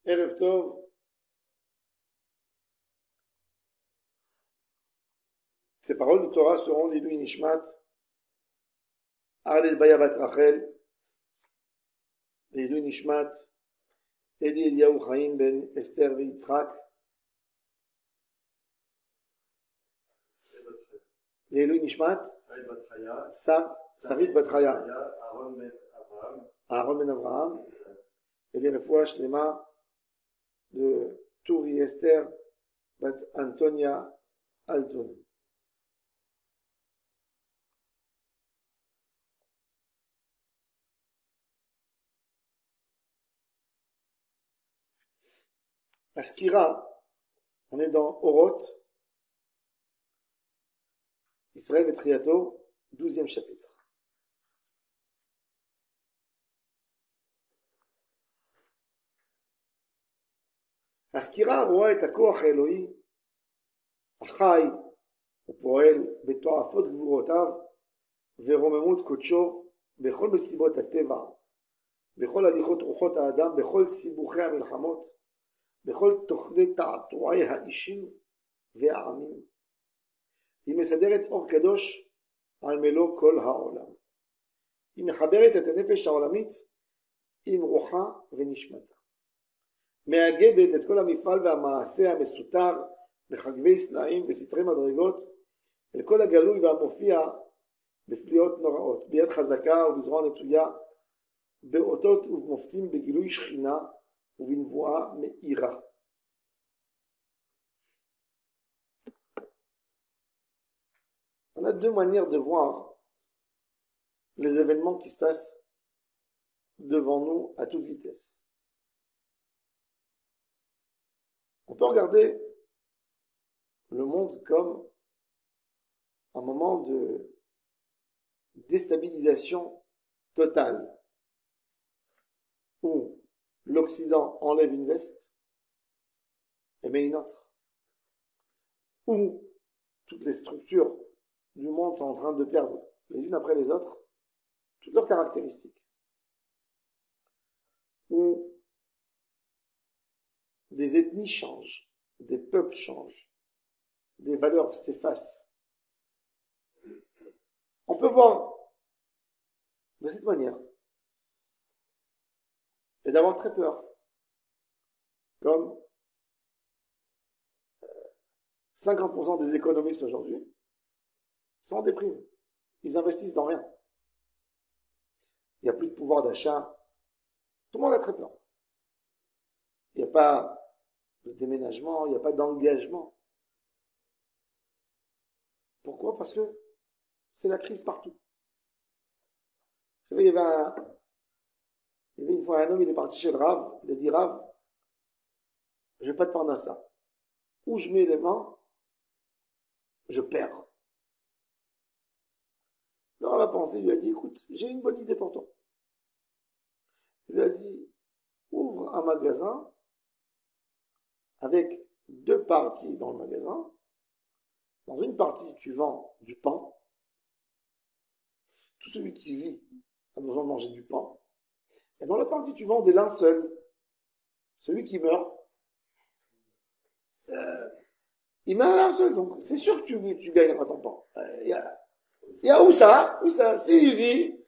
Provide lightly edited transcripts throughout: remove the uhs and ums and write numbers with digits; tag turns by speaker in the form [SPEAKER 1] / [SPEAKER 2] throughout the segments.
[SPEAKER 1] Erev Tov. Ces paroles de Torah seront l'Ilui Nishmat, Arlet Baya Bat Rachel, l'Ilui Nishmat, Eli Eliyahu Chaim ben Esther Yitzhak, l'Ilui Nishmat, Sarit Bat Chaya, Aaron ben Avraham, et les Refoua Shlema de Turi Esther Bat Antonia Alton. La Skira, on est dans Oroth, Israël et Triato, 12e chapitre. La Skira רואה את הכוח האלוהי, החי ופועל בתועפות גבורותיו ורוממות קודשו בכל מסיבות הטבע, בכל הליכות רוחות האדם, בכל סיבוכי המלחמות, בכל תוכני תעתועי האישים והעמים. היא מסדרת אור קדוש על מלוא כל העולם. היא מחברת את הנפש העולמית עם רוחה ונשמתה. מאגדת את כל המפעל והמעשה המסותר בחגבי סלעים וסתרי מדרגות אל כל הגלוי והמופיע בפליאות נוראות, ביד חזקה ובזרוע נטויה, באותות ובמופתים בגילוי שכינה ובנבואה מאירה. On a deux manières de voir les événements qui se passent devant nous à toute vitesse. On peut regarder le monde comme un moment de déstabilisation totale, où l'Occident enlève une veste et met une autre, où toutes les structures du monde sont en train de perdre les unes après les autres toutes leurs caractéristiques, où des ethnies changent, des peuples changent, des valeurs s'effacent. On peut voir de cette manière et d'avoir très peur, comme 50% des économistes aujourd'hui sont en déprime. Ils investissent dans rien. Il n'y a plus de pouvoir d'achat. Tout le monde a très peur. Il n'y a pas de déménagement, il n'y a pas d'engagement. Pourquoi? Parce que c'est la crise partout. Vous savez, il y avait une fois un homme, il est parti chez le Rav, il a dit: Rav, je n'ai pas de parnassa. Où je mets les mains, je perds. Le Rav a pensé, il lui a dit: écoute, j'ai une bonne idée pour toi. Il lui a dit: ouvre un magasin avec deux parties dans le magasin. Dans une partie, tu vends du pain. Tout celui qui vit a besoin de manger du pain. Et dans l'autre partie, tu vends des linceuls. Celui qui meurt, il met un linceul. Donc, c'est sûr que tu gagneras ton pain. Il y a où ça? S'il vit,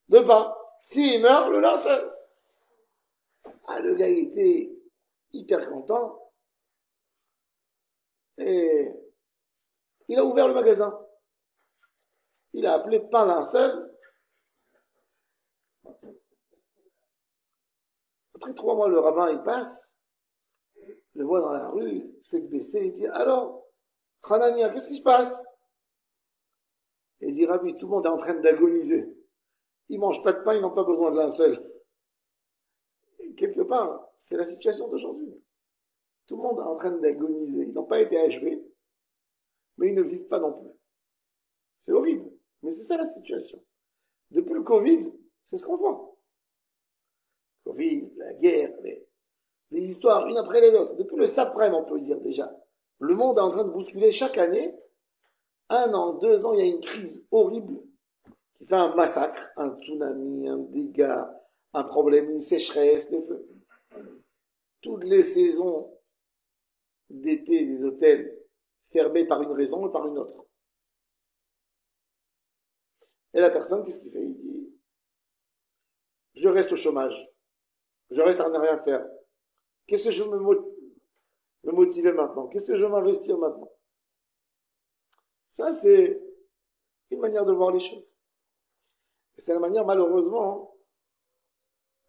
[SPEAKER 1] le pain. S'il meurt, le linceul. Ah, le gars, il était hyper content. Et il a ouvert le magasin. Il a appelé pain linceul. Après 3 mois, le rabbin, il passe, le voit dans la rue, tête baissée, il dit: alors, Hanania, qu'est-ce qui se passe? Et il dit: Rabbi, tout le monde est en train d'agoniser. Ils ne mangent pas de pain, ils n'ont pas besoin de linceul. Et quelque part, c'est la situation d'aujourd'hui. Tout le monde est en train d'agoniser. Ils n'ont pas été achevés, mais ils ne vivent pas non plus. C'est horrible, mais c'est ça la situation. Depuis le Covid, c'est ce qu'on voit. Covid, la guerre, les histoires, une après les autres. Depuis le subprime, on peut dire déjà. Le monde est en train de bousculer chaque année. 1 an, 2 ans, il y a une crise horrible qui fait un massacre, un tsunami, un dégât, un problème, une sécheresse, des feux. toutes les saisons d'été des hôtels fermés par une raison et par une autre. Et la personne, qu'est-ce qu'il fait? Il dit, je reste au chômage. Je reste à ne rien faire. Qu'est-ce que je veux me motiver maintenant? Qu'est-ce que je veux m'investir maintenant? Ça, c'est une manière de voir les choses. C'est la manière, malheureusement,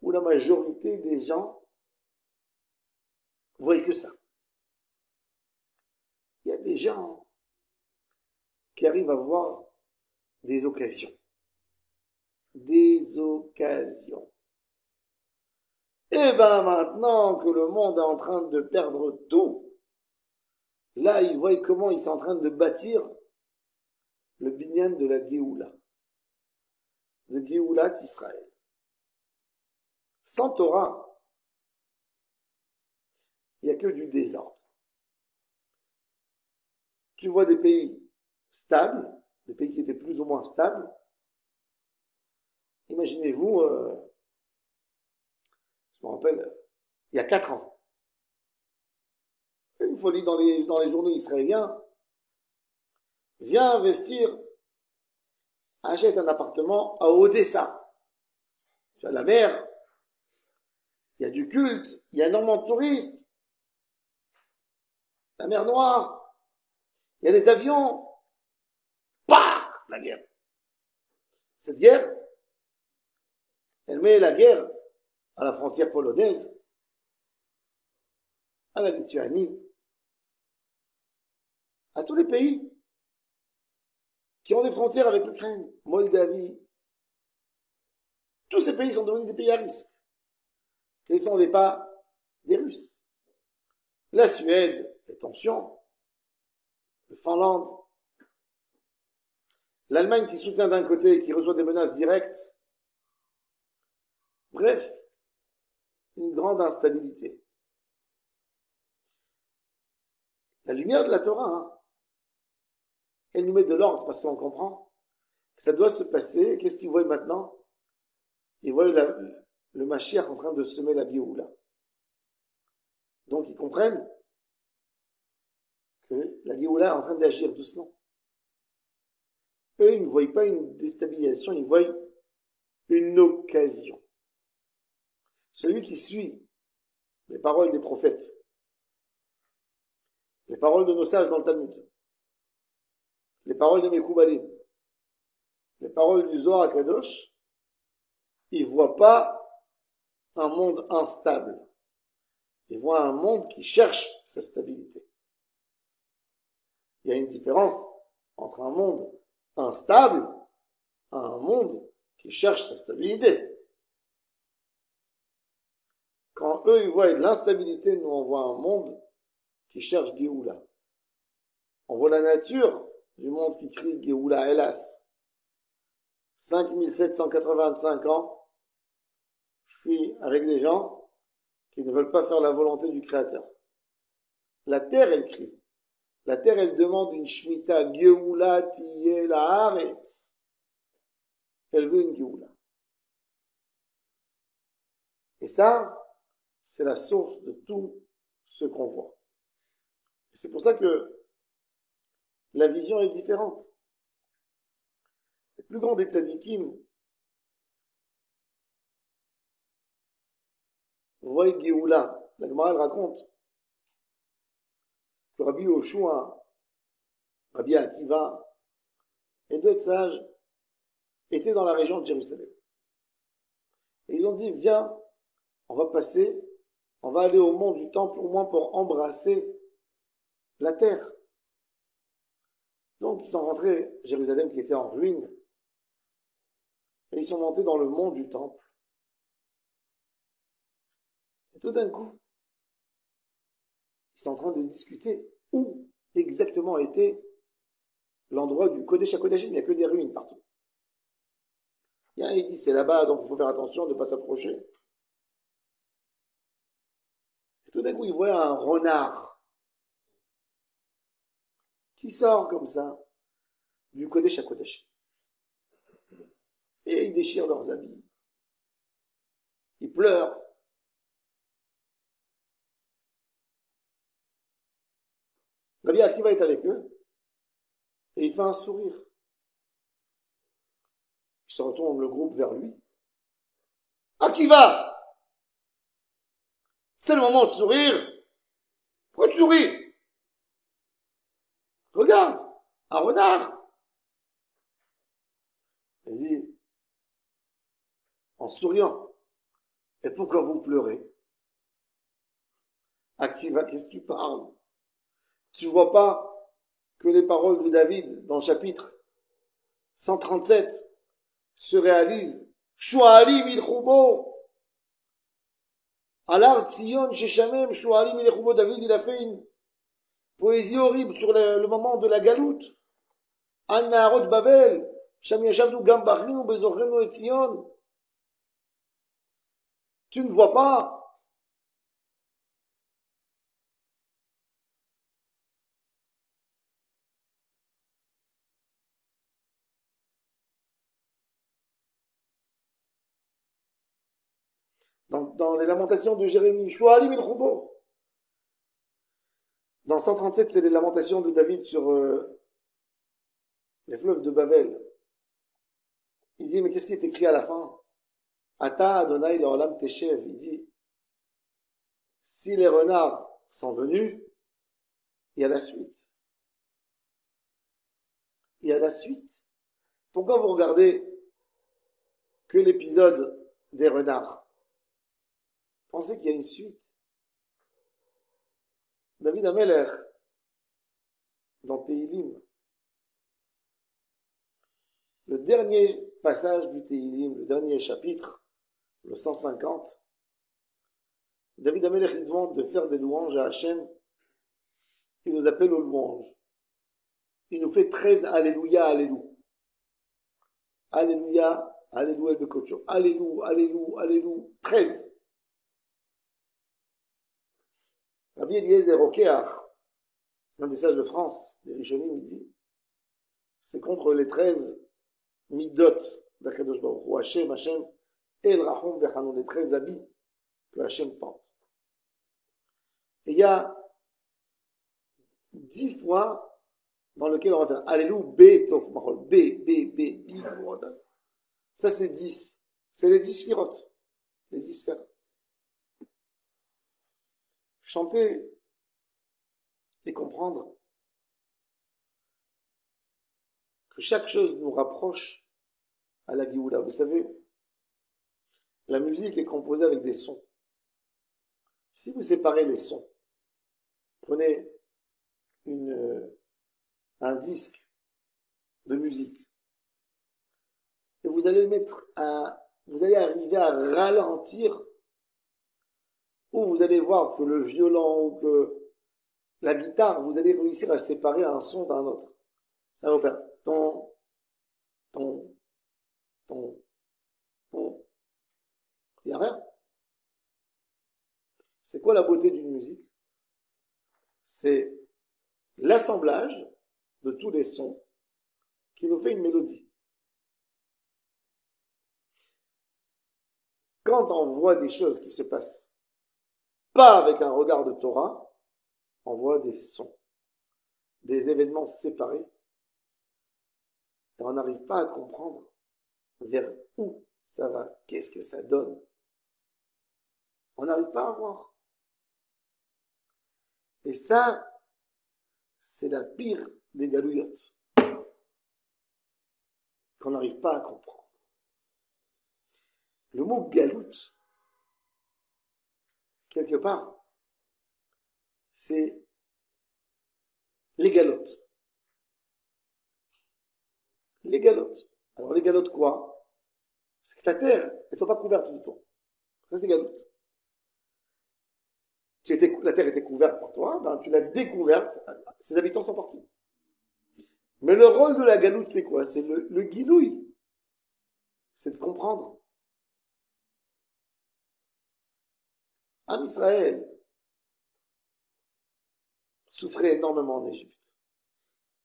[SPEAKER 1] où la majorité des gens voient que ça. Il y a des gens qui arrivent à voir des occasions. Des occasions. Et ben maintenant que le monde est en train de perdre tout, là ils voient comment ils sont en train de bâtir le binyan de la Géoula. De Géoulat Israël. Sans Torah, il n'y a que du désordre. Tu vois des pays stables, des pays qui étaient plus ou moins stables. Imaginez-vous, je me rappelle, il y a 4 ans, une folie dans les journaux israéliens, viens investir, achète un appartement à Odessa. Tu as la mer, il y a du culte, il y a énormément de touristes, la mer Noire, il y a les avions, PAC, la guerre. Cette guerre, elle met la guerre à la frontière polonaise, à la Lituanie, à tous les pays qui ont des frontières avec l'Ukraine, Moldavie. Tous ces pays sont devenus des pays à risque. Quels sont les pas des Russes? La Suède, les tensions, le Finlande, l'Allemagne qui soutient d'un côté et qui reçoit des menaces directes. Bref, une grande instabilité. La lumière de la Torah, elle nous met de l'ordre parce qu'on comprend que ça doit se passer. Qu'est-ce qu'ils voient maintenant? Ils voient le Mashiach en train de semer la Géoula. Donc ils comprennent que la Géoula est en train d'agir doucement. Eux, ils ne voient pas une déstabilisation, ils voient une occasion. Celui qui suit les paroles des prophètes, les paroles de nos sages dans le Talmud, les paroles de Mekoubalim, les paroles du Zohar Kadosh, il ne voit pas un monde instable. Il voit un monde qui cherche sa stabilité. Il y a une différence entre un monde instable et un monde qui cherche sa stabilité. Quand eux, ils voient de l'instabilité, nous, on voit un monde qui cherche Géoula. On voit la nature du monde qui crie Géoula, hélas. 5785 ans, je suis avec des gens qui ne veulent pas faire la volonté du Créateur. La terre, elle crie. La terre, elle demande une shmita, Géoula tiye la'aretz. Elle veut une Géoula. Et ça, c'est la source de tout ce qu'on voit. Et c'est pour ça que la vision est différente. Les plus grands des tzadikim voient Géoula. La Gemara, elle raconte que Rabbi Yoshua, Rabbi Akiva et d'autres sages étaient dans la région de Jérusalem. Et ils ont dit, viens, on va passer, on va aller au mont du temple au moins pour embrasser la terre. Donc ils sont rentrés à Jérusalem qui était en ruine et ils sont montés dans le mont du temple. Et tout d'un coup, ils sont en train de discuter où exactement était l'endroit du Kodesh HaKodashim. Il n'y a que des ruines partout. Il y a un qui dit c'est là-bas, donc il faut faire attention de ne pas s'approcher. Et tout d'un coup, ils voient un renard qui sort comme ça du Kodesh HaKodashim. Et ils déchirent leurs habits. Ils pleurent. Rabbi Akiva est avec eux et il fait un sourire. Il se retourne le groupe vers lui. Akiva, c'est le moment de sourire. Pourquoi tu souris? Regarde, un renard. Il dit, en souriant, et pourquoi vous pleurez? Akiva, qu'est-ce que tu parles? Tu vois pas que les paroles de David dans le chapitre 137 se réalisent? Shu'alim il-Khubo. Alar Tzion Sheshamem, Shu'alim il-Khubo. David, il a fait une poésie horrible sur le moment de la galoute. An Naharot Babel. Sham Yashavnu Gam Bachlinu Bezochenu et Tzion. Tu ne vois pas? Dans les lamentations de Jérémie, Shu'alim il-Khubo. Dans le 137, c'est les lamentations de David sur les fleuves de Babel. Il dit, mais qu'est-ce qui est écrit à la fin? Ata Adonai le'olam teshev. Il dit, si les renards sont venus, il y a la suite. Il y a la suite. Pourquoi vous regardez que l'épisode des renards? Pensez qu'il y a une suite. David Ameler, dans Tehilim, le dernier passage du Tehilim, le dernier chapitre, le 150, David Ameler, il demande de faire des louanges à Hachem. Il nous appelle aux louanges. Il nous fait 13 Alléluia, Alléluia. Alléluia, Alléluia, Bekocho. Alléluia, Alléluia, Alléluia. 13. Rabbi Eliezer Okeach, un des sages de France, des Rishonim, il dit, c'est contre les 13 midot d'Akadosh Baruch Hu, Hashem, Hashem, El Rachum Vechanu, les 13 habits que Hashem porte. Et il y a 10 fois dans lequel on va faire Alléluia, B, Tof, Mahol, B, ça c'est 10. C'est les 10 sphirotes, les 10 sphères. Chanter et comprendre que chaque chose nous rapproche à la Géoula. Vous savez, la musique est composée avec des sons. Si vous séparez les sons, prenez un disque de musique et vous allez vous allez arriver à ralentir, ou vous allez voir que le violon ou que la guitare, vous allez réussir à séparer un son d'un autre. Ça va vous faire ton. Il n'y a rien. C'est quoi la beauté d'une musique? C'est l'assemblage de tous les sons qui nous fait une mélodie. Quand on voit des choses qui se passent pas avec un regard de Torah, on voit des sons, des événements séparés, et on n'arrive pas à comprendre vers où ça va, qu'est-ce que ça donne. On n'arrive pas à voir. Et ça, c'est la pire des galouillottes, qu'on n'arrive pas à comprendre. Le mot galoute, quelque part, c'est les galottes. Les galottes. Alors les galottes quoi? C'est que ta terre, elles ne sont pas couvertes du tout. Ça c'est galoute. La terre était couverte par toi, ben, tu l'as découverte, ses habitants sont partis. Mais le rôle de la galoute c'est quoi? C'est le guilouille. C'est de comprendre. Am Israël souffrait énormément en Égypte.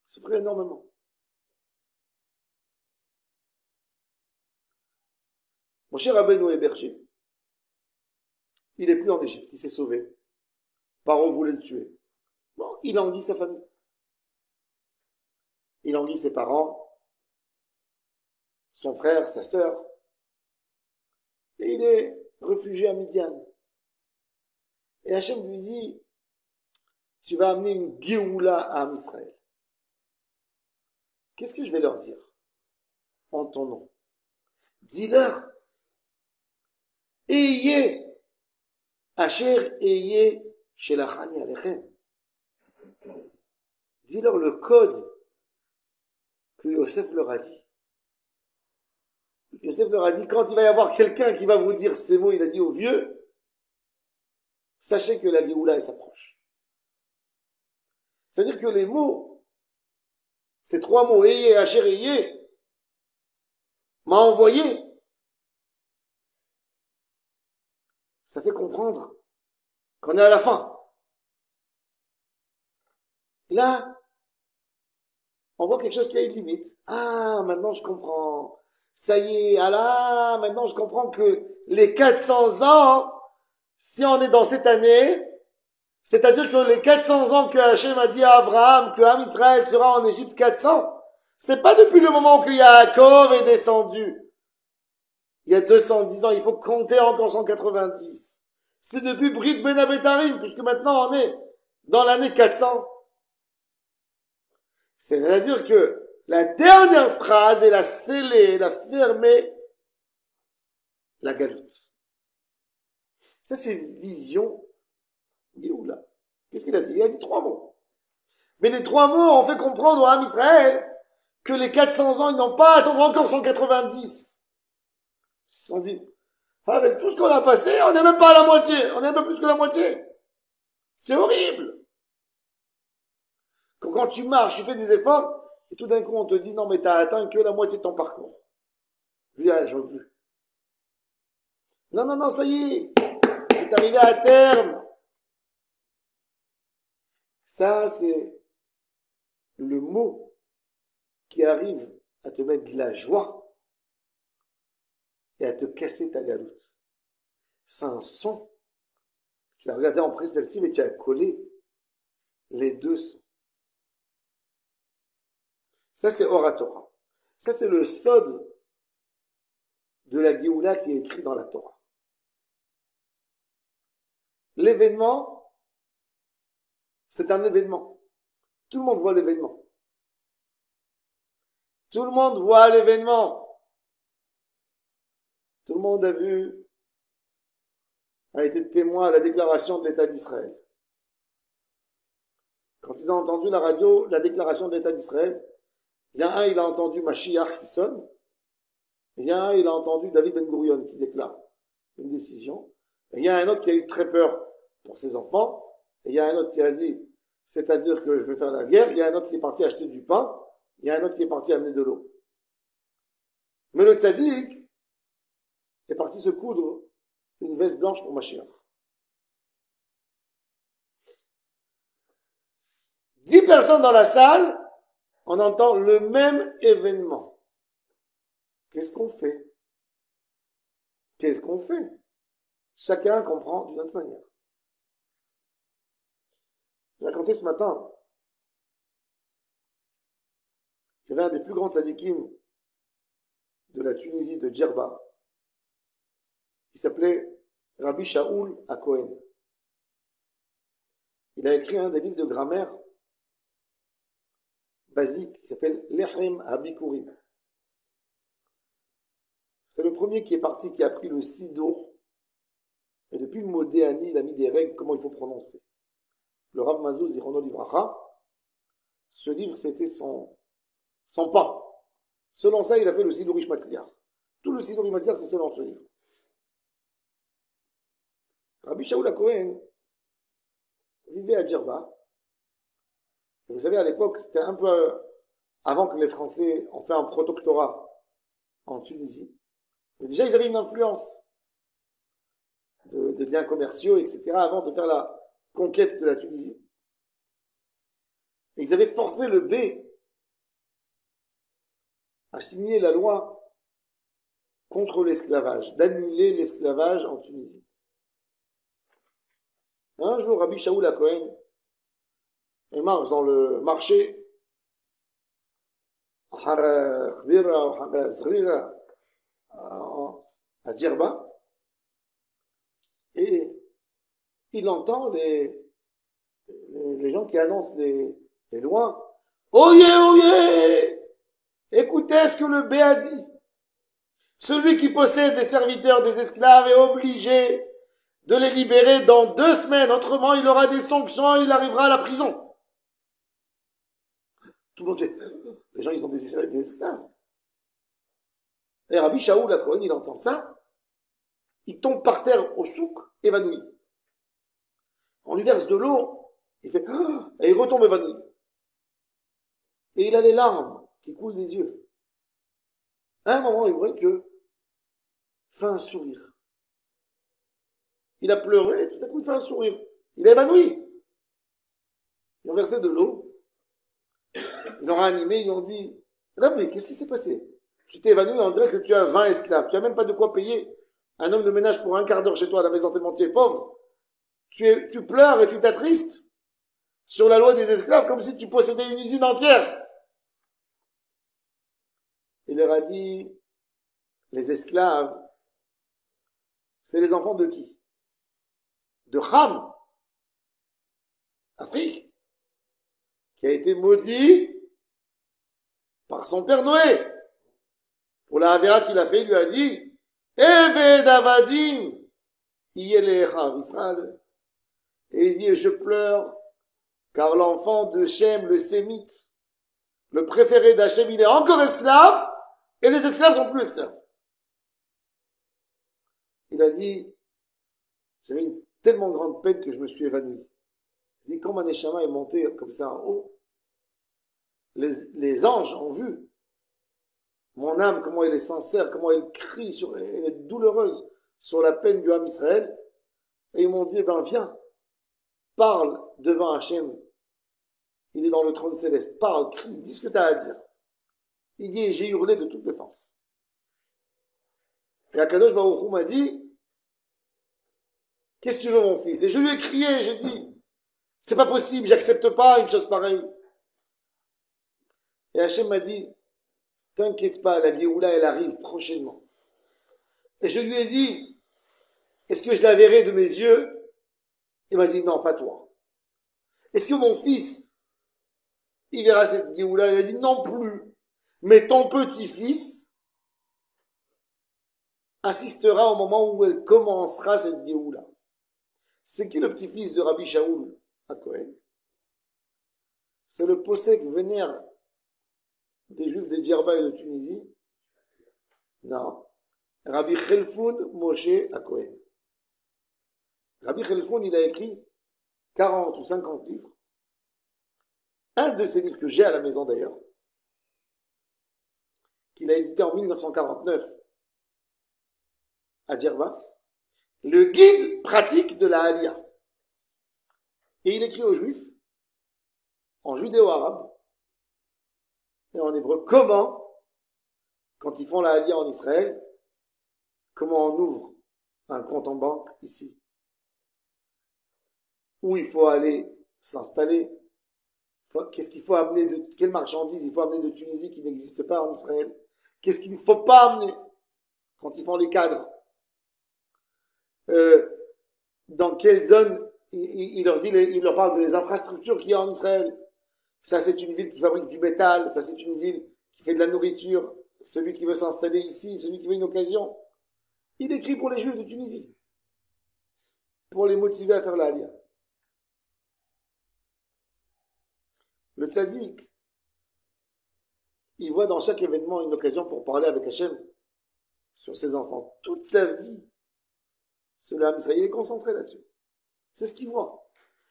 [SPEAKER 1] Souffrait énormément. Mon cher Rabbeinu est berger. Il n'est plus en Égypte, il s'est sauvé. Paro voulait le tuer. Bon, il envie sa famille. il envie ses parents, son frère, sa sœur, et il est réfugié à Midian. Et Hachem lui dit, tu vas amener une Géoula à Am Israël. Qu'est-ce que je vais leur dire en ton nom? Dis-leur, ayez, Asher ayez shelachani alechem. Dis-leur le code que Yosef leur a dit. Yosef leur a dit, quand il va y avoir quelqu'un qui va vous dire ces mots, il a dit aux vieux, sachez que la Géoula, elle s'approche. C'est-à-dire que les mots, ces trois mots, ayez, Asher ayez, m'a envoyé. Ça fait comprendre qu'on est à la fin. Là, on voit quelque chose qui a une limite. Ah, maintenant je comprends. Ça y est, ah là, maintenant je comprends que les 400 ans, si on est dans cette année, c'est-à-dire que les 400 ans que Hachem a dit à Abraham, que Am Israël sera en Égypte 400, c'est pas depuis le moment que Yaakov est descendu. Il y a 210 ans, il faut compter encore 190. C'est depuis Brit Ben Abetarim, puisque maintenant on est dans l'année 400. C'est-à-dire que la dernière phrase, elle a scellé, elle a fermé la galoute. Ça, c'est une vision. Géoula. Qu'est-ce qu'il a dit? Il a dit 3 mots. Mais les 3 mots ont fait comprendre au Ham Israël que les 400 ans, ils n'ont pas à attendre encore 190. Ils se sont dit, avec tout ce qu'on a passé, on n'est même pas à la moitié. On n'est même plus que la moitié. C'est horrible. Quand tu marches, tu fais des efforts, et tout d'un coup, on te dit, non, mais t'as atteint que la moitié de ton parcours. Je dis, ah, je veux plus. Non, non, non, ça y est. C'est arrivé à terme. Ça, c'est le mot qui arrive à te mettre de la joie et à te casser ta galoute. C'est un son. Tu as regardé en perspective et tu as collé les deux sons. Ça, c'est Oratora. Ça, c'est le sod de la Géoula qui est écrit dans la Torah. L'événement, c'est un événement. Tout le monde voit l'événement. Tout le monde voit l'événement. Tout le monde a vu, a été témoin à la déclaration de l'État d'Israël. Quand ils ont entendu la radio, la déclaration de l'État d'Israël, il y a un, il a entendu Mashiach qui sonne, et il y a un, il a entendu David Ben Gurion qui déclare une décision, et il y a un autre qui a eu très peur pour ses enfants, et il y a un autre qui a dit, c'est-à-dire que je vais faire la guerre, il y a un autre qui est parti acheter du pain, il y a un autre qui est parti amener de l'eau. Mais le tzaddik est parti se coudre une veste blanche pour Mashiach. 10 personnes dans la salle, on entend le même événement. Qu'est-ce qu'on fait? Qu'est-ce qu'on fait? Chacun comprend d'une autre manière. J'ai raconté ce matin, il y avait un des plus grands tzadikim de la Tunisie, de Djerba, qui s'appelait Rabbi Shaoul HaKohen. Il a écrit un des livres de grammaire basique qui s'appelle Lechem HaBikurim. C'est le premier qui est parti, qui a pris le Sidour, et depuis le mot Déani, il a mis des règles, comment il faut prononcer. Le Rav Mazou Zichrono Livracha, ce livre c'était son pain. Selon ça, il a fait le Sidour Ishmatzliar. Tout le Sidour Ishmatzliar, c'est selon ce livre. Rabbi Shaoul HaKohen vivait à Djerba. Et vous savez, à l'époque, c'était un peu avant que les Français ont fait un protectorat en Tunisie. Mais déjà, ils avaient une influence de liens commerciaux, etc., avant de faire la conquête de la Tunisie. Et ils avaient forcé le B à signer la loi contre l'esclavage, d'annuler l'esclavage en Tunisie. Un jour, Rabbi Shaoul HaKohen, il marche dans le marché, Har Khbira ou Har Zrira, à Djerba, et il entend les gens qui annoncent les lois. Oyez, oyez! Écoutez ce que le B a dit. Celui qui possède des serviteurs, des esclaves est obligé de les libérer dans 2 semaines. Autrement, il aura des sanctions et il arrivera à la prison. Tout le monde dit, les gens, ils ont des esclaves. Et Rabbi Shaul HaKohen, il entend ça. Il tombe par terre au chouk, évanoui. On lui verse de l'eau. Il fait, et il retombe évanoui. Et il a les larmes qui coulent des yeux. À un moment, il voit que fait un sourire. Il a pleuré, et tout à coup, il fait un sourire. Il est évanoui. Ils ont versé de l'eau. Ils l'ont réanimé, ils lui ont dit, mais qu'est-ce qui s'est passé? Tu t'es évanoui, on dirait que tu as 20 esclaves. Tu n'as même pas de quoi payer un homme de ménage pour un quart d'heure chez toi à la maison tellement tu es pauvre. Tu pleures et tu t'attristes sur la loi des esclaves comme si tu possédais une usine entière. Il leur a dit, les esclaves, c'est les enfants de qui? De Ham, Afrique, qui a été maudit par son père Noé. Pour la Havera qu'il a fait, il lui a dit, Eved Avadim, Yelecha Israël. Et il dit, je pleure, car l'enfant de Shem, le Sémite, le préféré d'Hachem, il est encore esclave, et les esclaves sont plus esclaves. Il a dit, j'avais une tellement grande peine que je me suis évanoui. Il dit, quand ma neshama est montée comme ça en haut, les anges ont vu mon âme, comment elle est sincère, comment elle crie, elle est douloureuse sur la peine du Ham Israël. Et ils m'ont dit, viens, parle devant Hachem. Il est dans le trône céleste. Parle, crie, dis ce que tu as à dire. Il dit, et j'ai hurlé de toutes mes forces. Et Akadosh Baruch Hu m'a dit, qu'est-ce que tu veux, mon fils? Et je lui ai crié, j'ai dit, c'est pas possible, j'accepte pas une chose pareille. Et Hachem m'a dit, t'inquiète pas, la Géoula, elle arrive prochainement. Et je lui ai dit, est-ce que je la verrai de mes yeux? Il m'a dit, non, pas toi. Est-ce que mon fils, il verra cette Géoula? Il a dit, non plus. Mais ton petit-fils assistera au moment où elle commencera cette Géoula. C'est qui le petit-fils de Rabbi Shaul HaKohen? C'est le possèque vénère des Juifs de Djerba et de Tunisie? Non. Rabbi Chelfoun Moshe HaKohen. Rabbi Chelfoun, il a écrit 40 ou 50 livres. Un de ces livres que j'ai à la maison d'ailleurs, qu'il a édité en 1949 à Djerba, le guide pratique de la Aliyah. Et il écrit aux Juifs, en judéo-arabe et en hébreu, comment, quand ils font la Aliyah en Israël, comment on ouvre un compte en banque ici, où il faut aller s'installer, qu'est-ce qu'il faut amener quelle marchandise il faut amener de Tunisie qui n'existe pas en Israël, qu'est-ce qu'il ne faut pas amener quand ils font les cadres, dans quelle zone il leur parle des infrastructures qu'il y a en Israël. Ça, c'est une ville qui fabrique du métal, ça, c'est une ville qui fait de la nourriture, celui qui veut s'installer ici, celui qui veut une occasion. Il écrit pour les Juifs de Tunisie, pour les motiver à faire la Aliyah. Le tzaddik, il voit dans chaque événement une occasion pour parler avec Hachem sur ses enfants. Toute sa vie, ce Ham Israël, il est concentré là-dessus. C'est ce qu'il voit.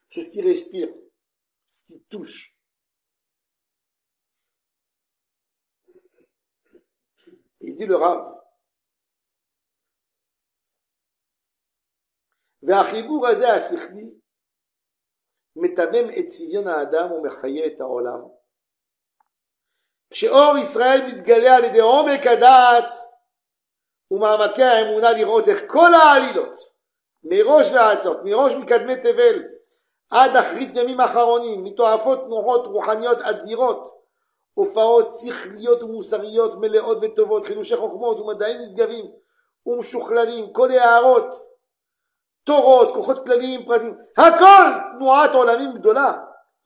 [SPEAKER 1] C'est ce qu'il respire. Ce qu'il touche. Il dit le Rav, והחיבור הזה השכלי מטמם את צביון האדם ומחיה את העולם. כשאור ישראל מתגלה על ידי עומק הדעת ומעמקי האמונה לראות איך כל העלילות מראש ועד סוף, מראש מקדמי תבל עד אחרית ימים אחרונים, מתועפות תנועות רוחניות אדירות הופעות שכליות ומוסריות מלאות וטובות, חידושי חוכמות ומדעים נשגבים ומשוכללים, כל הערות, תורות, כוחות כלליים, פרטים, הכל תנועת עולמים גדולה,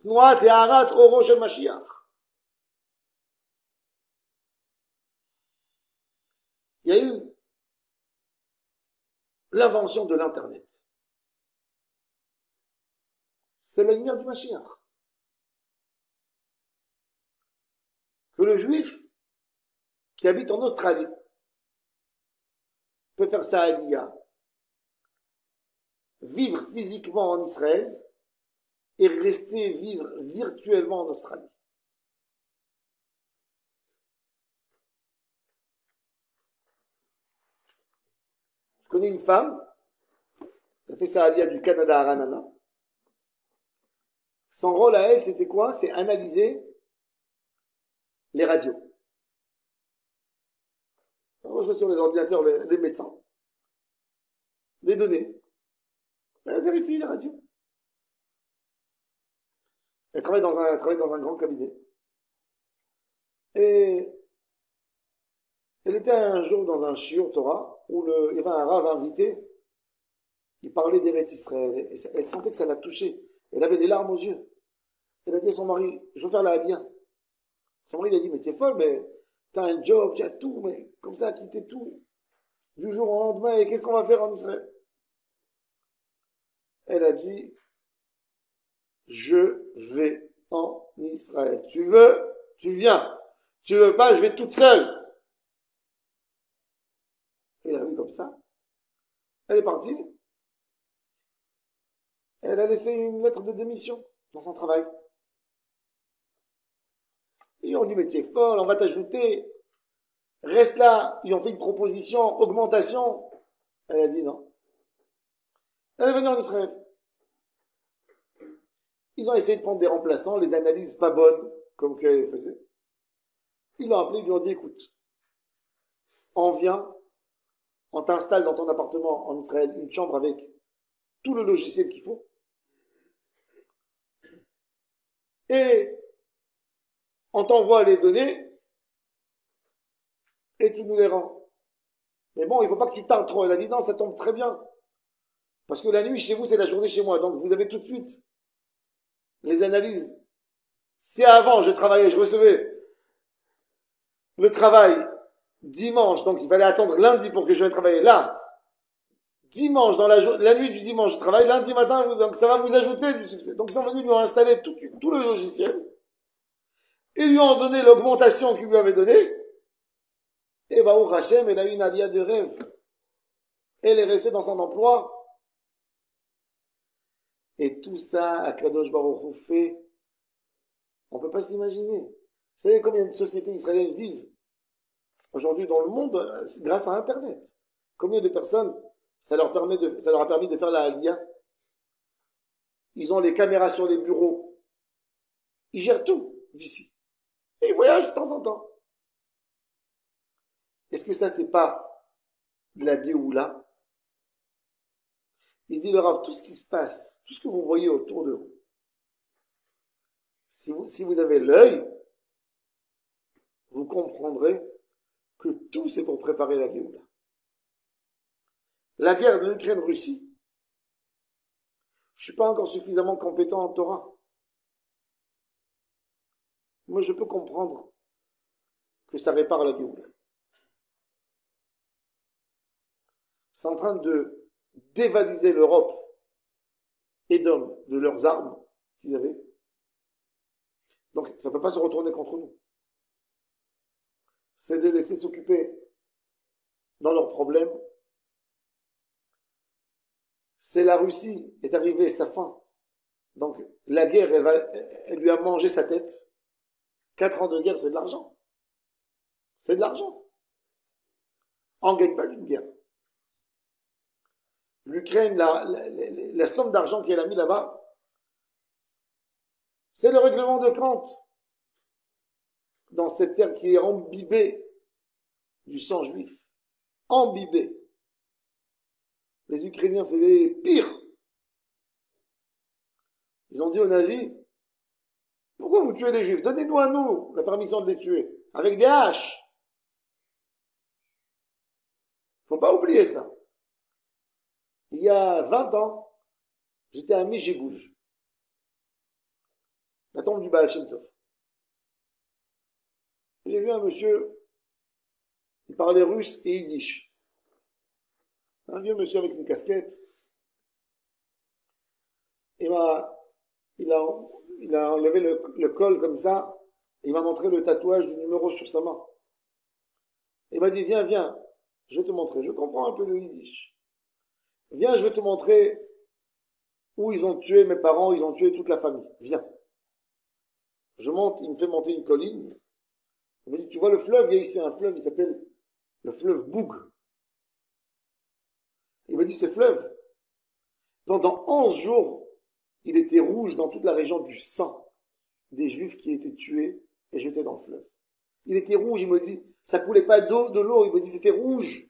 [SPEAKER 1] תנועת הערת אורו של משיח. Il y a eu l'invention de l'internet. C'est la lumière du Mashiach. Que le juif qui habite en Australie peut faire sa aliyah, vivre physiquement en Israël et rester vivre virtuellement en Australie. Je connais une femme, elle a fait sa aliyah du Canada à Ranana. Son rôle à elle, c'était quoi? C'est analyser les radios. On reçoit sur les ordinateurs les médecins, les données. Elle vérifie les radios. Elle travaille dans un grand cabinet. Et elle était un jour dans un shiur Torah où il y avait un rav invité. Il parlait d'Eretz Israël. Et elle sentait que ça l'a touchée. Elle avait des larmes aux yeux. Elle a dit à son mari, je veux faire la aliyah. Son mari lui a dit, mais tu es folle, mais t'as un job, tu as tout, mais comme ça, quitter tout du jour au lendemain, et qu'est-ce qu'on va faire en Israël? Elle a dit, je vais en Israël. Tu veux, tu viens. Tu veux pas, je vais toute seule. Elle a vu comme ça. Elle est partie. Elle a laissé une lettre de démission dans son travail. Ils ont dit, mais tu es folle, on va t'ajouter. Reste là. Ils ont fait une proposition, augmentation. Elle a dit non. Elle est venue en Israël. Ils ont essayé de prendre des remplaçants, les analyses pas bonnes, comme qu'elle faisait. Ils l'ont appelé, ils lui ont dit, écoute, on vient, on t'installe dans ton appartement en Israël, une chambre avec tout le logiciel qu'il faut. Et on t'envoie les données et tu nous les rends. Mais bon, il ne faut pas que tu tardes trop. Elle a dit non, ça tombe très bien. Parce que la nuit chez vous, c'est la journée chez moi. Donc vous avez tout de suite les analyses. Si avant je travaillais, je recevais le travail dimanche, donc il fallait attendre lundi pour que je vienne travailler là. Dimanche, dans la nuit du dimanche, je travaille lundi matin, donc ça va vous ajouter du succès. Donc ils sont venus lui ont installé tout le logiciel. Ils lui ont donné l'augmentation qu'il lui avait donnée. Et Baruch Hashem, elle a eu une aliyah de rêve. Elle est restée dans son emploi. Et tout ça, Akadosh Baruch Hu fait, on ne peut pas s'imaginer. Vous savez combien de sociétés israéliennes vivent aujourd'hui dans le monde grâce à Internet? Combien de personnes ça leur a permis de faire la aliyah? Ils ont les caméras sur les bureaux. Ils gèrent tout d'ici. Et ils voyagent de temps en temps. Est-ce que ça, c'est pas de la Géoula? Il dit le Rav, tout ce qui se passe, tout ce que vous voyez autour de vous, si vous avez l'œil, vous comprendrez que tout c'est pour préparer la Géoula. La guerre de l'Ukraine-Russie, je suis pas encore suffisamment compétent en Torah. Moi, je peux comprendre que ça répare la Géoula. C'est en train de dévaliser l'Europe et d'hommes de leurs armes qu'ils avaient. Donc, ça ne peut pas se retourner contre nous. C'est de laisser s'occuper dans leurs problèmes. C'est la Russie est arrivée à sa fin. Donc, la guerre, elle lui a mangé sa tête. 4 ans de guerre, c'est de l'argent. C'est de l'argent. On ne gagne pas d'une guerre. L'Ukraine, la somme d'argent qu'elle a mis là-bas, c'est le règlement de compte dans cette terre qui est imbibée du sang juif. Imbibée. Les Ukrainiens, c'est les pires. Ils ont dit aux nazis, Pourquoi vous tuez les Juifs? Donnez-nous à nous la permission de les tuer. Avec des haches. Faut pas oublier ça. Il y a 20 ans, j'étais à Mijibouj, la tombe du Baal Shem Tov. J'ai vu un monsieur, il parlait russe et yiddish. Un vieux monsieur avec une casquette. Il a enlevé le col comme ça, et il m'a montré le tatouage du numéro sur sa main. Il m'a dit, viens, viens, je vais te montrer. Je comprends un peu le yiddish. Viens, je vais te montrer où ils ont tué mes parents, ils ont tué toute la famille. Viens. Je monte, il me fait monter une colline. Il me dit, tu vois le fleuve, il y a ici un fleuve, il s'appelle le fleuve Boug. Il me dit, ce fleuve, pendant 11 jours, il était rouge dans toute la région du sang des Juifs qui étaient tués et jetés dans le fleuve. Il était rouge, il me dit, ça coulait pas d'eau, de l'eau, il me dit, c'était rouge.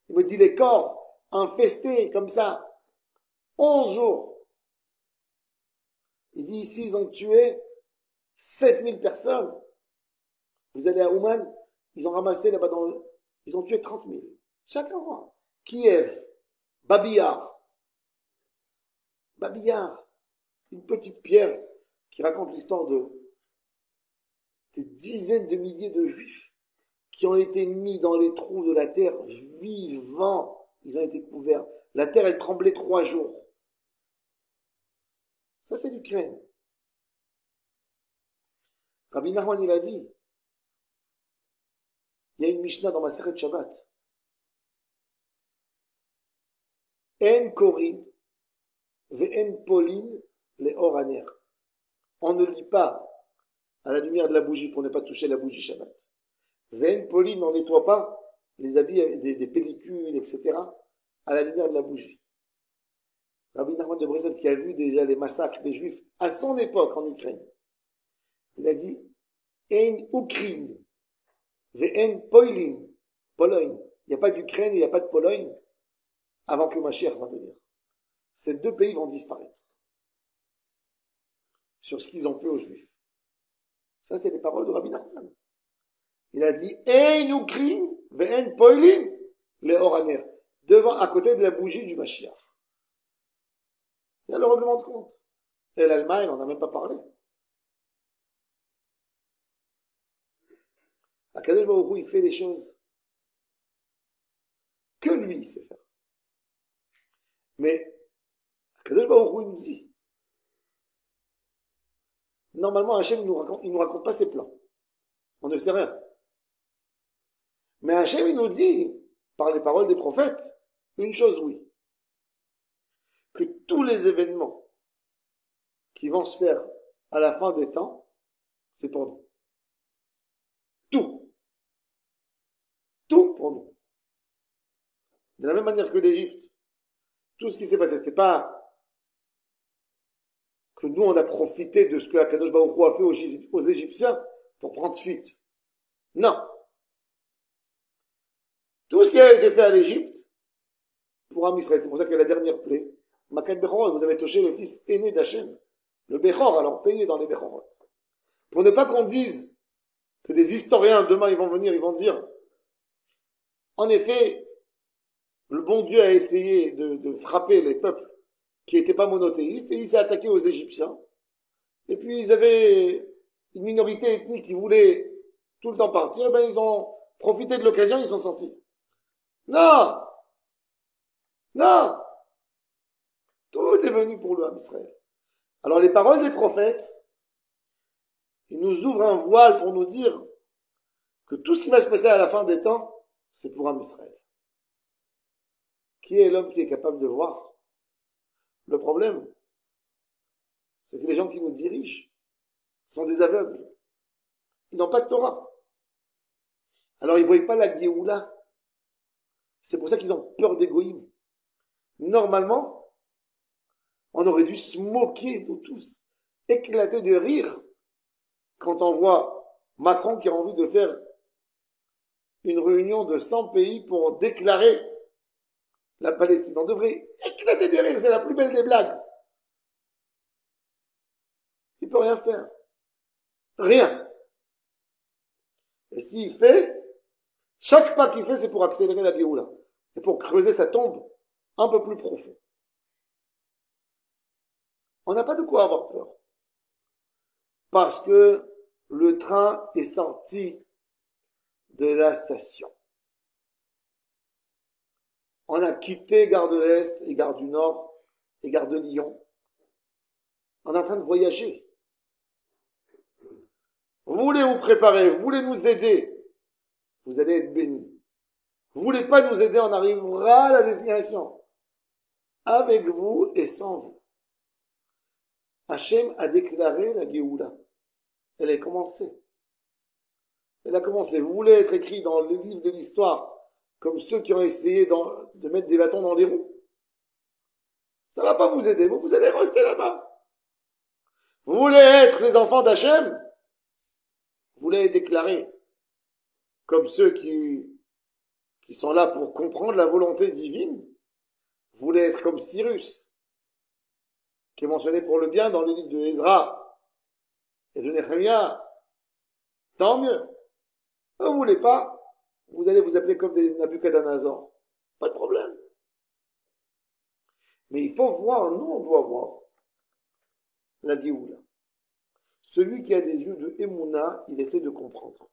[SPEAKER 1] Il me dit, les corps infestés comme ça, 11 jours. Il dit, ici, ils ont tué 7000 personnes. Vous allez à Ouman, ils ont ramassé là-bas ils ont tué 30 000. Chacun voit. Kiev, Babillard, une petite pierre qui raconte l'histoire des dizaines de milliers de Juifs qui ont été mis dans les trous de la terre vivants. Ils ont été couverts. La terre, elle tremblait 3 jours. Ça, c'est l'Ukraine. Rabbi Nachman, il a dit, il y a une Mishnah dans ma Masechet Shabbat. En korin, ve'en polin, les oraner. On ne lit pas à la lumière de la bougie pour ne pas toucher la bougie Shabbat. Ve'en polin, on ne nettoie pas les habits avec des pellicules, etc. à la lumière de la bougie. Rabbi Nachman de Breslev, qui a vu déjà les massacres des Juifs à son époque en Ukraine, il a dit En Ukrin, ve'en Poilin, Pologne. Il n'y a pas d'Ukraine, il n'y a pas de Pologne avant que Mashiach va venir. Ces deux pays vont disparaître sur ce qu'ils ont fait aux Juifs. Ça, c'est les paroles de Rabbi Nachman. Il a dit En Ukrin, ve'en Poilin, les Oraner, devant, à côté de la bougie du Mashiach. Il y a le règlement de compte. Et l'Allemagne, on n'a même pas parlé. Akadosh Baruch Hu, il fait les choses que lui, il sait faire. Mais Akadosh Baruch Hu, il nous dit, normalement, Hachem, il nous raconte pas ses plans. On ne sait rien. Mais Hachem, il nous dit, par les paroles des prophètes, une chose, oui. Que tous les événements qui vont se faire à la fin des temps, c'est pour nous. Tout. Tout pour nous. De la même manière que l'Égypte, tout ce qui s'est passé, c'était pas que nous on a profité de ce que Akadosh Baruch Hu a fait aux Égyptiens pour prendre fuite. Non. Tout ce qui a été fait à l'Égypte, pour Am Israël, c'est pour ça qu'il y a la dernière plaie. Makan Bechorot, vous avez touché le fils aîné d'Hachem. Le Bechor, alors payé dans les Bechorot. Pour ne pas qu'on dise que des historiens, demain, ils vont venir, ils vont dire, en effet, le bon Dieu a essayé de frapper les peuples qui n'étaient pas monothéistes et il s'est attaqué aux Égyptiens. Et puis ils avaient une minorité ethnique qui voulait tout le temps partir, ben ils ont profité de l'occasion, ils sont sortis. Non! Non! Tout est venu pour le Ham Israël. Alors les paroles des prophètes, ils nous ouvrent un voile pour nous dire que tout ce qui va se passer à la fin des temps, c'est pour Ham Israël. Qui est l'homme qui est capable de voir? Le problème, c'est que les gens qui nous dirigent sont des aveugles. Ils n'ont pas de Torah. Alors ils ne voient pas la Géoula. C'est pour ça qu'ils ont peur des goïms. Normalement, on aurait dû se moquer de tous, éclater de rire quand on voit Macron qui a envie de faire une réunion de 100 pays pour déclarer la Palestine. On devrait éclater de rire, c'est la plus belle des blagues. Il ne peut rien faire. Rien. Et s'il fait, chaque pas qu'il fait, c'est pour accélérer la Géoula. Et pour creuser sa tombe un peu plus profond. On n'a pas de quoi avoir peur. Parce que le train est sorti de la station. On a quitté Gare de l'Est et Gare du Nord et Gare de Lyon. On est en train de voyager. Vous voulez vous préparer, vous voulez nous aider, vous allez être bénis. Vous voulez pas nous aider, on arrivera à la destination. Avec vous et sans vous. Hachem a déclaré la Géoula. Elle a commencé. Elle a commencé. Vous voulez être écrit dans le livre de l'histoire comme ceux qui ont essayé de mettre des bâtons dans les roues. Ça va pas vous aider, vous allez rester là-bas. Vous voulez être les enfants d'Hachem? Vous voulez être déclarés comme ceux qui sont là pour comprendre la volonté divine? Vous voulez être comme Cyrus, qui est mentionné pour le bien dans le livre de Ezra et de Nehemiah? Tant mieux. Vous voulez pas? Vous allez vous appeler comme des Nabucodonosor. Pas de problème. Mais il faut voir, nous on doit voir la Géoula. Celui qui a des yeux de Emouna, il essaie de comprendre.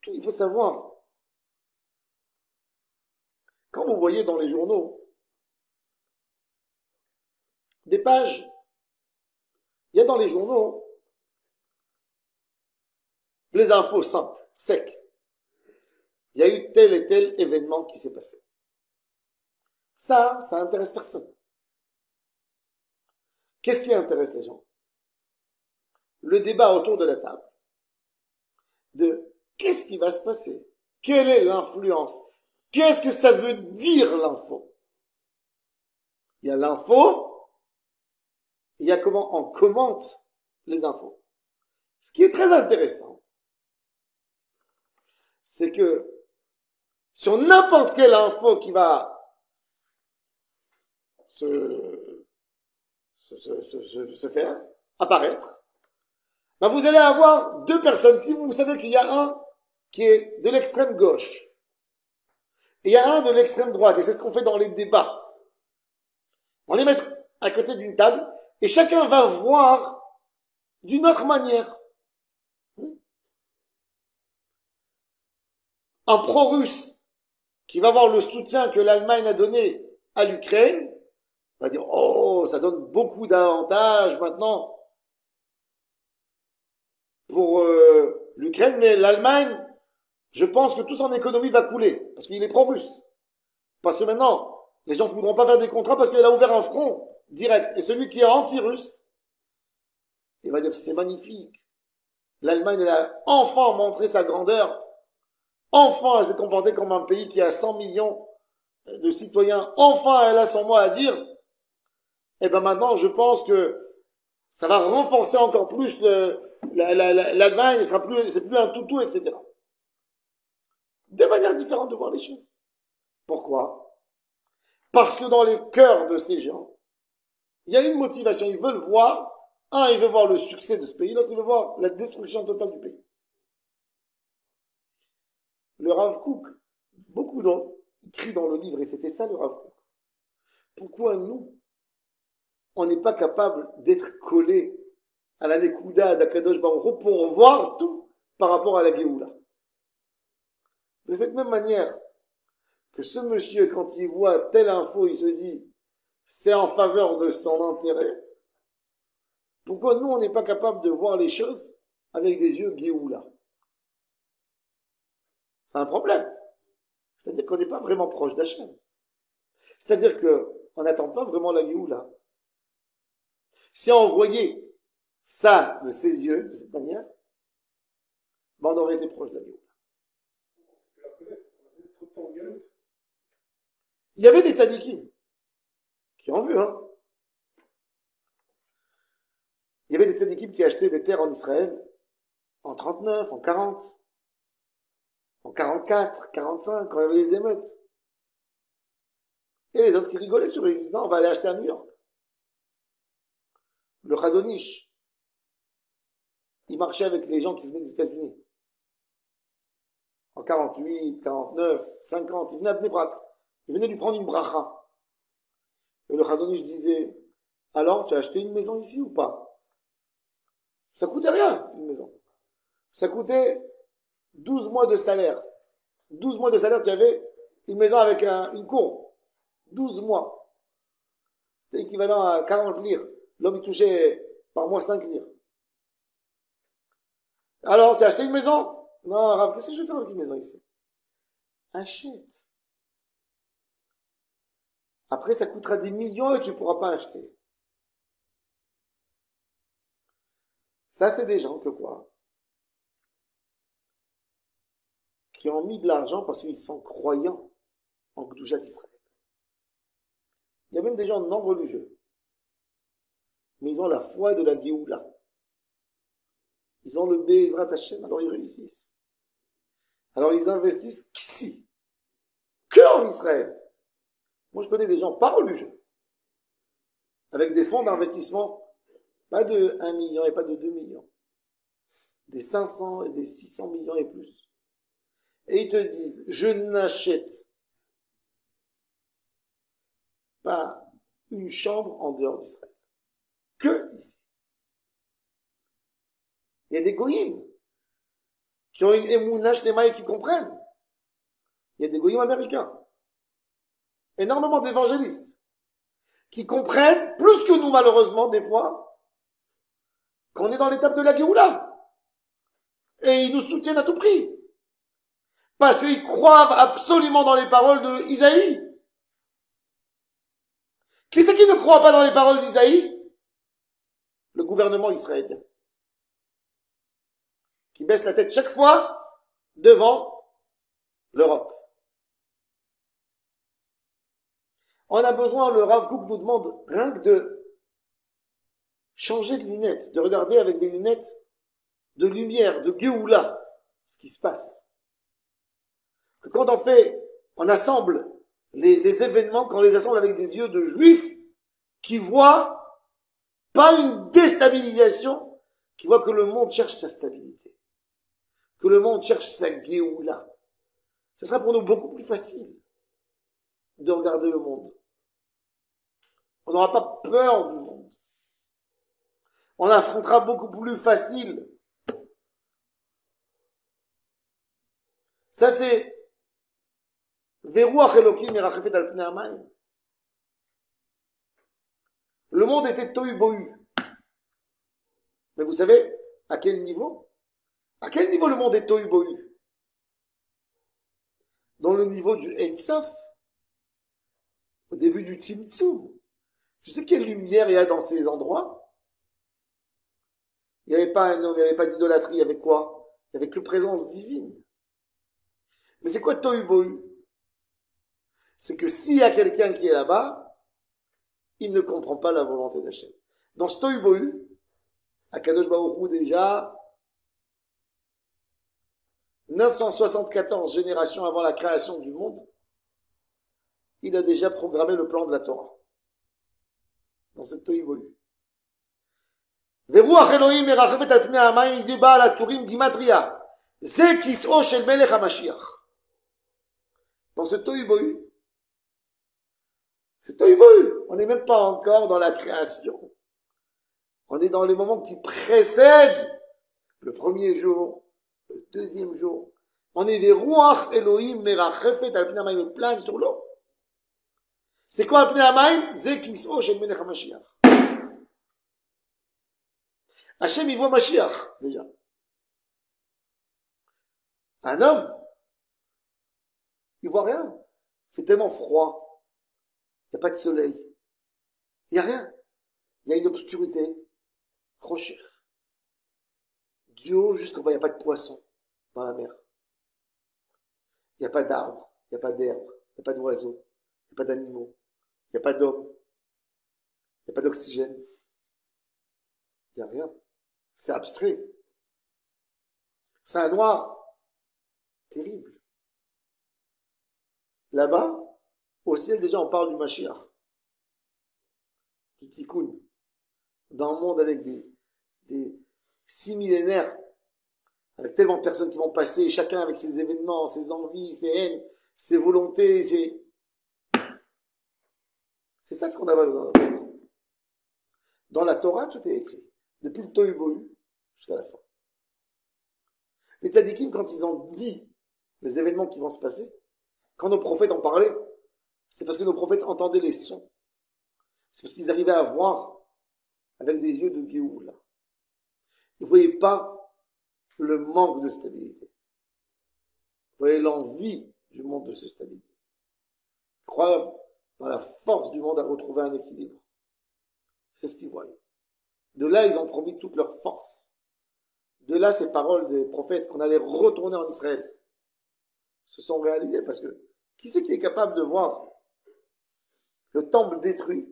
[SPEAKER 1] Tout, il faut savoir. Quand vous voyez dans les journaux des pages, il y a dans les journaux les infos simples, secs. Il y a eu tel et tel événement qui s'est passé. Ça intéresse personne. Qu'est-ce qui intéresse les gens? Le débat autour de la table. De qu'est-ce qui va se passer? Quelle est l'influence? Qu'est-ce que ça veut dire l'info? Il y a l'info, il y a comment on commente les infos. Ce qui est très intéressant, c'est que sur n'importe quelle info qui va se faire apparaître, ben vous allez avoir deux personnes. Si vous savez qu'il y a un qui est de l'extrême gauche et il y a un de l'extrême droite, et c'est ce qu'on fait dans les débats, on les met à côté d'une table et chacun va voir d'une autre manière. Un pro-russe qui va voir le soutien que l'Allemagne a donné à l'Ukraine va dire « Oh, ça donne beaucoup d'avantages maintenant pour l'Ukraine, mais l'Allemagne, je pense que tout son économie va couler, parce qu'il est pro-russe. Parce que maintenant, les gens ne voudront pas faire des contrats parce qu'il a ouvert un front direct. Et celui qui est anti-russe, il va dire c'est magnifique. L'Allemagne, elle a enfin montré sa grandeur. Enfin, elle s'est comportée comme un pays qui a 100 millions de citoyens. Enfin, elle a son mot à dire. Et ben maintenant, je pense que ça va renforcer encore plus l'Allemagne. C'est plus un toutou, etc. De manière différente de voir les choses. Pourquoi? Parce que dans les cœurs de ces gens, il y a une motivation. Ils veulent voir, un, il veut voir le succès de ce pays, l'autre, il veut voir la destruction totale du pays. Le Rav Kook, beaucoup écrit dans le livre, et c'était ça le Rav Kook. Pourquoi nous, on n'est pas capable d'être collé à la Nekuda d'Akadosh Baruch Hu pour voir tout par rapport à la Géoula? De cette même manière que ce monsieur, quand il voit telle info, il se dit c'est en faveur de son intérêt. Pourquoi nous, on n'est pas capable de voir les choses avec des yeux Géoula? C'est un problème. C'est-à-dire qu'on n'est pas vraiment proche d'Hachem. C'est-à-dire qu'on n'attend pas vraiment la Géoula. Si on voyait ça de ses yeux, de cette manière, ben on aurait été proche de la Géoula. Il y avait des tzadikim qui ont vu, hein. Il y avait des tzadikim qui achetaient des terres en Israël en 39, en 40, en 44, 45, quand il y avait les émeutes. Et les autres qui rigolaient sur eux, ils disaient non, on va aller acheter à New York. Le Chazon Ish, il marchait avec les gens qui venaient des États-Unis. En 48, 49, 50, il venait à Bnei Brak. Il venait lui prendre une bracha. Et le Chazon Ish disait, alors, tu as acheté une maison ici ou pas? Ça coûtait rien, une maison. Ça coûtait 12 mois de salaire. 12 mois de salaire, tu avais une maison avec une cour. 12 mois. C'était équivalent à 40 lires. L'homme, il touchait par mois 5 lires. Alors, tu as acheté une maison? Non, Rav, qu'est-ce que je vais faire avec une maison ici? Achète. Après, ça coûtera des millions et tu ne pourras pas acheter. Ça, c'est des gens que quoi? Qui ont mis de l'argent parce qu'ils sont croyants en Gdouchat d'Israël. Il y a même des gens non religieux. Mais ils ont la foi de la Géoula. Ils ont le Be'ezrat Hashem, alors ils réussissent. Alors ils investissent qu'ici. Que en Israël. Moi je connais des gens pas religieux. Avec des fonds d'investissement, pas de 1 million et pas de 2 millions. Des 500 et des 600 millions et plus. Et ils te disent, je n'achète pas une chambre en dehors d'Israël. Que ici. Il y a des goyim qui ont une émouna shlema et qui comprennent. Il y a des goyim américains. Énormément d'évangélistes qui comprennent, plus que nous malheureusement des fois, qu'on est dans l'étape de la Géoula. Et ils nous soutiennent à tout prix. Parce qu'ils croient absolument dans les paroles d'Isaïe. Qui c'est qui ne croit pas dans les paroles d'Isaïe? Le gouvernement israélien. Qui baisse la tête chaque fois devant l'Europe. On a besoin, le Rav Kook nous demande rien que de changer de lunettes, de regarder avec des lunettes de lumière, de Géoula, ce qui se passe. Que quand on assemble les événements, quand on les assemble avec des yeux de juifs qui voient pas une déstabilisation, qui voient que le monde cherche sa stabilité, que le monde cherche sa Géoula. Ce sera pour nous beaucoup plus facile de regarder le monde. On n'aura pas peur du monde. On l'affrontera beaucoup plus facile. Ça c'est Veruach Elokim merachefet al pnei hamayim. Le monde était tohu bohu. Mais vous savez à quel niveau? À quel niveau le monde est tohu bohu? Dans le niveau du Ein Sof, au début du Tzimtzum. Tu sais quelle lumière il y a dans ces endroits? Il n'y avait pas un homme, il n'y avait pas d'idolâtrie, il y avait quoi? Il y avait que présence divine. Mais c'est quoi tohu bohu? C'est que s'il y a quelqu'un qui est là-bas, il ne comprend pas la volonté d'Hachem. Dans ce tohu bohu, Akadosh Baruch Hu déjà 974 générations avant la création du monde, il a déjà programmé le plan de la Torah. Dans cette tohu bohu. Veruach Elohim merachefet al pnei hamayim, il dit Baal HaTurim Gimatria. Ze kis'o shel melech HaMashiach. Dans ce tohu bohu, c'est tohu bohu. On n'est même pas encore dans la création. On est dans les moments qui précèdent le premier jour, le deuxième jour. On est des Ruach Elohim merachefet al pnei hamayim, plane sur l'eau. C'est quoi al pnei hamayim? Ze kis'o shel melech HaMashiach. Hachem, il voit Mashiach, déjà. Un homme, il voit rien. Il fait tellement froid. Il n'y a pas de soleil. Il n'y a rien. Il y a une obscurité. Rocher. Du haut jusqu'en bas, il n'y a pas de poisson dans la mer. Il n'y a pas d'arbres. Il n'y a pas d'herbe. Il n'y a pas d'oiseaux. Il n'y a pas d'animaux. Il n'y a pas d'hommes. Il n'y a pas d'oxygène. Il n'y a rien. C'est abstrait. C'est un noir terrible. Là-bas, au ciel, déjà, on parle du Mashiach, du Tikkun. Dans le monde avec des 6 millénaires, avec tellement de personnes qui vont passer, chacun avec ses événements, ses envies, ses haines, ses volontés, c'est ça ce qu'on a besoin. Dans la Torah, tout est écrit. Depuis le Tohu Bohu jusqu'à la fin. Les tzadikim, quand ils ont dit les événements qui vont se passer, quand nos prophètes en parlaient, c'est parce que nos prophètes entendaient les sons. C'est parce qu'ils arrivaient à voir avec des yeux de Géoula. Ils ne voyaient pas le manque de stabilité. Ils voyaient l'envie du monde de se stabiliser. Ils croient dans la force du monde à retrouver un équilibre. C'est ce qu'ils voyaient. De là, ils ont promis toute leur force. De là, ces paroles des prophètes qu'on allait retourner en Israël se sont réalisées parce que qui c'est qui est capable de voir le temple détruit,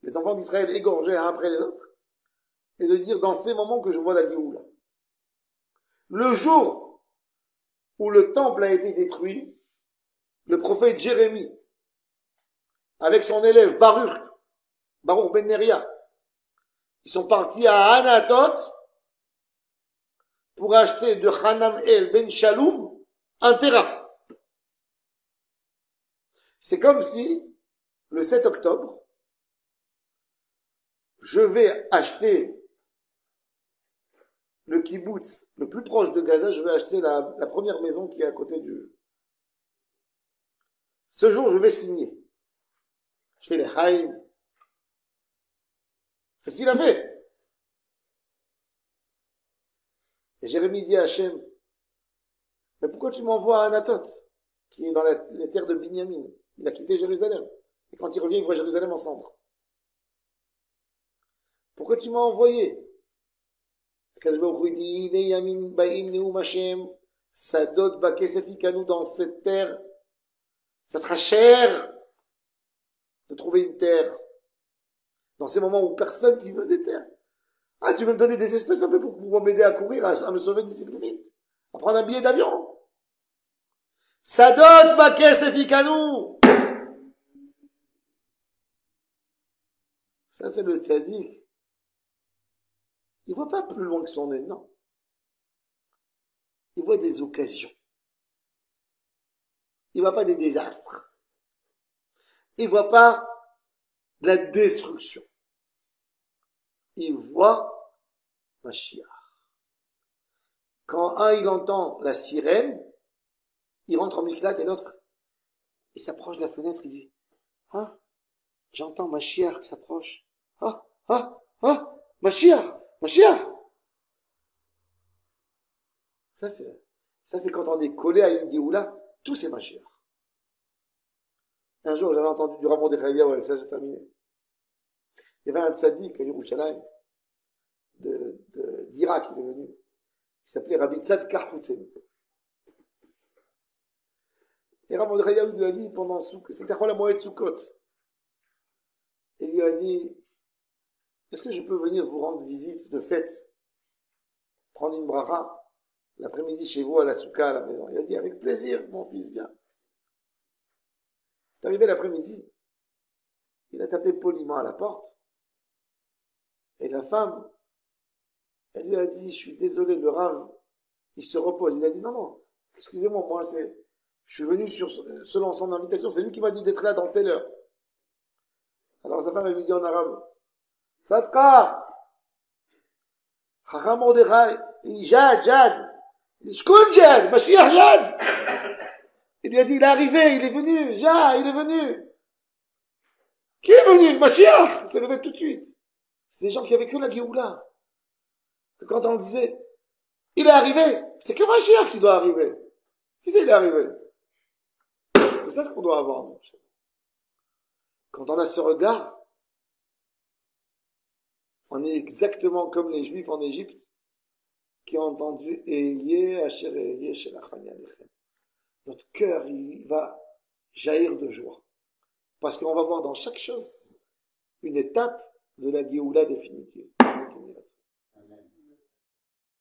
[SPEAKER 1] les enfants d'Israël égorgés un après les autres, et de dire dans ces moments que je vois la Géoula. Le jour où le temple a été détruit, le prophète Jérémie, avec son élève Baruch Ben Neria, ils sont partis à Anatot pour acheter de Hanamel Ben Shaloum un terrain. C'est comme si, le 7 octobre, je vais acheter le kibbutz le plus proche de Gaza, je vais acheter la première maison qui est à côté du... Ce jour, je vais signer. Je fais les chaïm. C'est ce qu'il a fait. Et Jérémie dit à Hachem, mais pourquoi tu m'envoies à Anatot, qui est dans les terres de Binyamin? Il a quitté Jérusalem. Et quand il revient, il voit Jérusalem en cendres. Pourquoi tu m'as envoyé? Sadot bakesef ikanu, dans cette terre, ça sera cher de trouver une terre. Dans ces moments où personne qui veut des terres. Ah, tu veux me donner des espèces un peu pour pouvoir m'aider à courir, à me sauver d'ici plus vite, à prendre un billet d'avion. Sadot bakesef ikanu. Ça, c'est le tzaddik. Il voit pas plus loin que son nez, non. Il voit des occasions. Il voit pas des désastres. Il voit pas de la destruction. Il voit Mashiach. Quand un, il entend la sirène, il rentre en miklat et l'autre, il s'approche de la fenêtre, il dit, ah, j'entends Mashiach qui s'approche. Mashiach. Ça c'est quand on est collé à une Géoula, tout c'est Mashiach. Un jour, j'avais entendu du Rav Mordechai Eliyahu, avec ça j'ai terminé. Il y avait un tzaddik à Yerushalayim, d'Irak, il est venu. Il s'appelait Rabbi Tzad Karhoutzen. Et Rav Mordechai Eliyahu lui a dit pendant c'était la moed Sukkot. Il lui a dit, est-ce que je peux venir vous rendre visite de fête, prendre une bracha, l'après-midi chez vous à la soukha à la maison? Il a dit, avec plaisir, mon fils, viens. Il est arrivé l'après-midi, il a tapé poliment à la porte, et la femme, elle lui a dit, je suis désolé, le Rav, il se repose. Il a dit, non, excusez-moi, je suis venu selon son invitation, c'est lui qui m'a dit d'être là dans telle heure. Alors sa femme, elle lui dit en arabe, Sadka, Chacham Mordechai, Jad, Shkun Jad, Mashiach Jad. Il lui a dit, il est arrivé, il est venu, il est venu. Qui est venu? Mashiach! Il s'est levé tout de suite. C'est des gens qui avaient que la Géoula. Que quand on disait, il est arrivé, c'est que Mashiach qui doit arriver. Qui c'est, il est arrivé? C'est ça ce qu'on doit avoir, nous. Quand on a ce regard, on est exactement comme les Juifs en Égypte qui ont entendu Eyeh Asher Eyeh Shelachani Alechem. Notre cœur, il va jaillir de joie. Parce qu'on va voir dans chaque chose une étape de la Géoula définitive.